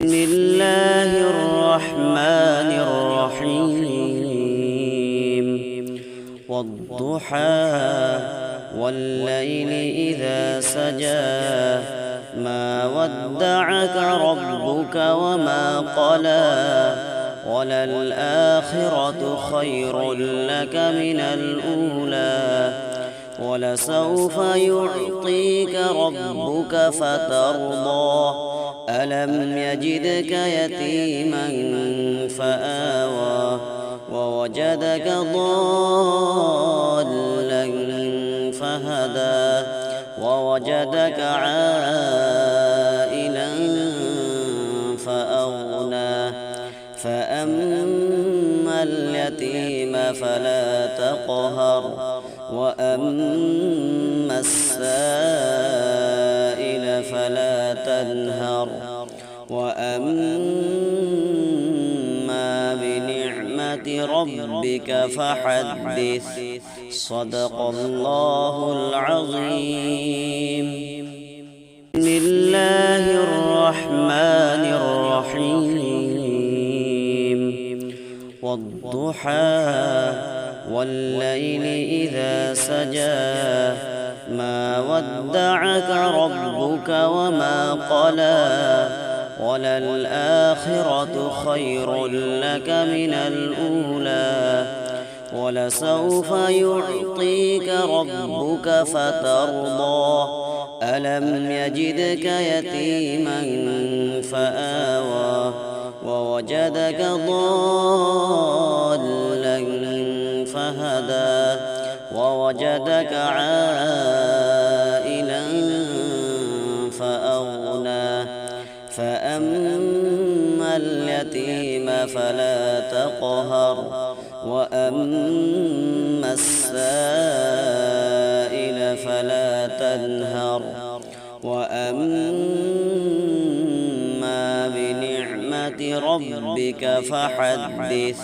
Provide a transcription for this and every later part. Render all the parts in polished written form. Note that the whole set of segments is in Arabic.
بسم الله الرحمن الرحيم والضحى والليل إذا سجى ما ودعك ربك وما قلى وللآخرة خير لك من الأولى ولسوف يعطيك ربك فترضى ألم يجدك يتيما فآوى ووجدك ضالا فهدى ووجدك عائلا فأغنى فأما اليتيم فلا تقهر وأما السائل فلا تنهر وأما بنعمة ربك فحدث صدق الله العظيم. بسم الله الرحمن الرحيم والضحى والليل إذا سجى ما ودعك ربك وما قلى وللآخرة خير لك من الأولى ولسوف يعطيك ربك فترضى ألم يجدك يتيما فآوى ووجدك ضالا فهدى ووجدك عائلا فأغنى فأما اليتيم فلا تقهر وأما السائل فلا تنهر وأما بنعمة ربك فحدث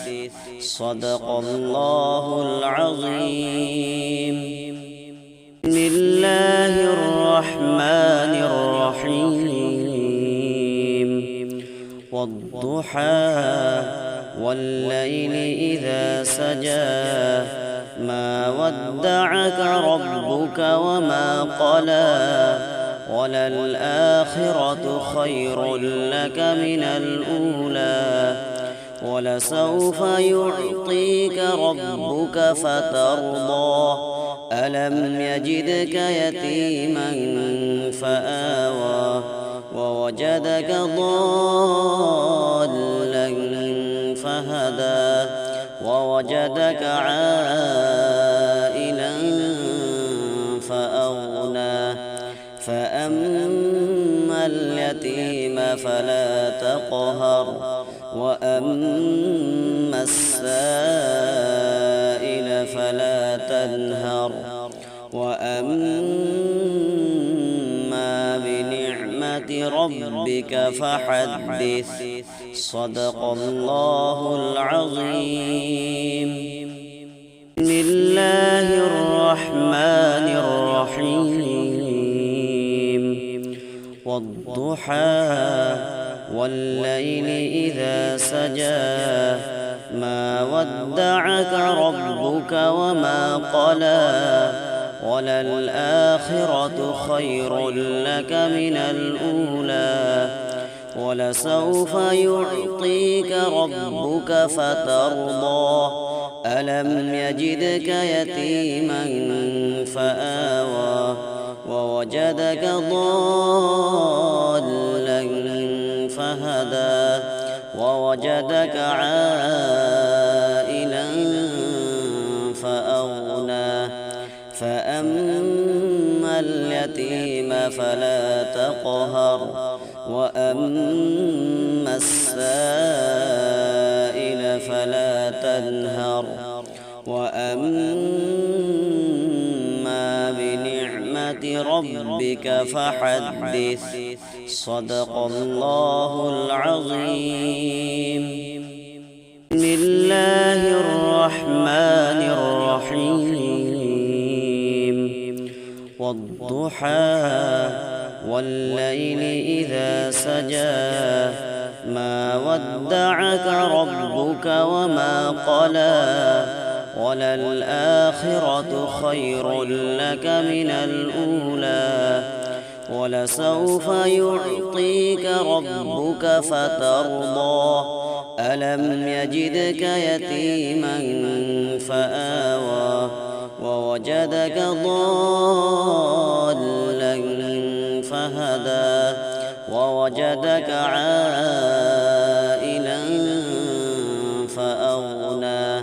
صدق الله العظيم. بسم الله الرحمن الرحيم والضحى والليل إذا سجى ما ودعك ربك وما قلى وللآخرة خير لك من الأولى ولسوف يعطيك ربك فترضى ألم يجدك يتيما فآوى ووجدك ضالا فهدى ووجدك عائلا فأغنى فأما اليتيم فلا تقهر وأما السائل فلا تنهر وأما بنعمة ربك فحدث صدق الله العظيم. بسم الله الرحمن الرحيم والضحى والليل إذا سجى ما ودعك ربك وما قلى وللآخرة خير لك من الأولى ولسوف يعطيك ربك فترضى ألم يجدك يتيما فآوى ووجدك ضالا فهدى ووجدك عائلا فأغنى فأما اليتيم فلا تقهر وأما السائل فلا تنهر وأما بنعمة ربك فحدث صدق الله العظيم. بسم الله الرحمن الرحيم والضحى والليل إذا سجى ودعك ربك وما قلى وللآخرة خير لك من الأولى ولسوف يعطيك ربك فترضى ألم يجدك يتيما فآوى ووجدك ضالا فهدى ووجدك عائلا فأغنى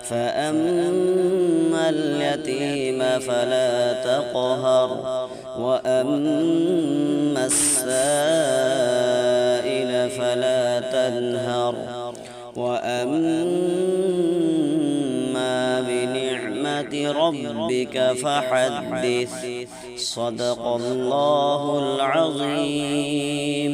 فأما اليتيم فلا تقهر وأما السائل فلا تنهر وأما بنعمة ربك فحدث صدق الله العظيم.